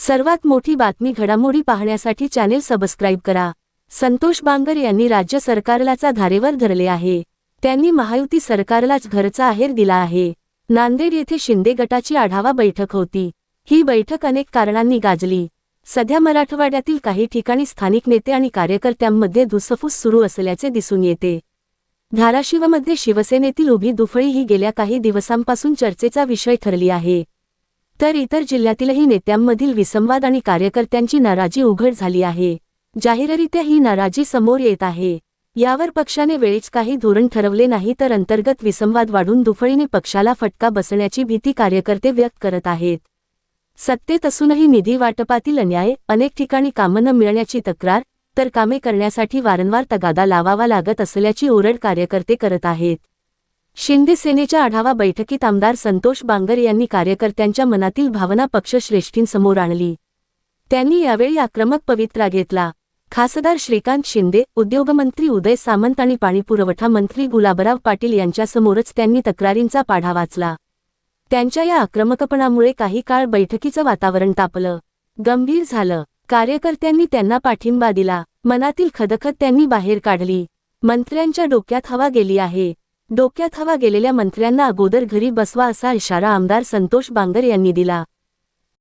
सर्वात मोठी बातमी घडामोडी पाहण्यासाठी चॅनेल सबस्क्राईब करा। संतोष बांगर यांनी राज्य सरकारलाचा धारेवर धरले आहे। त्यांनी महायुती सरकारलाच घरचा आहेर दिला आहे। नांदेड येथे शिंदे गटाची आढावा बैठक होती। ही बैठक अनेक कारणांनी गाजली। सध्या मराठवाड्यातील काही ठिकाणी स्थानिक नेते आणि कार्यकर्त्यांमध्ये धुसफूस सुरू असल्याचे दिसून येते। धाराशिवमध्ये शिवसेनेतील उभी दुफळी ही गेल्या काही दिवसांपासून चर्चेचा विषय ठरली आहे। तर इतर जिल्ह्यातीलही नेत्यांमधील विसंवाद आणि कार्यकर्त्यांची नाराजी उघड झाली आहे। जाहीररित्या ही नाराजी समोर येत आहे। यावर पक्षाने वेळीच काही धोरण ठरवले नाही तर अंतर्गत विसंवाद वाढून दुफळीने पक्षाला फटका बसण्याची भीती कार्यकर्ते व्यक्त करत आहेत। सत्तेत असूनही निधी वाटपातील अन्याय, अनेक ठिकाणी कामं न मिळण्याची तक्रार, तर कामे करण्यासाठी वारंवार तगादा लावावा लागत असल्याची ओरड कार्यकर्ते करत आहेत। शिंदे सेनेच्या आढावा बैठकीत आमदार संतोष बांगर यांनी कार्यकर्त्यांच्या मनातील भावना पक्षश्रेष्ठींसमोर आणली। त्यांनी यावेळी आक्रमक पवित्रा घेतला। खासदार श्रीकांत शिंदे, उद्योगमंत्री उदय सामंत आणि पाणीपुरवठा मंत्री गुलाबराव पाटील यांच्यासमोरच त्यांनी तक्रारींचा पाढा वाचला। त्यांच्या या आक्रमकपणामुळे काही काळ बैठकीचं वातावरण तापलं, गंभीर झालं। कार्यकर्त्यांनी त्यांना पाठिंबा दिला। मनातील खदखद त्यांनी बाहेर काढली। मंत्र्यांच्या डोक्यात हवा गेली आहे। डोक्यात हवा गेलेल्या मंत्र्यांना अगोदर घरी बसवा असा इशारा आमदार संतोष बांगर यांनी दिला।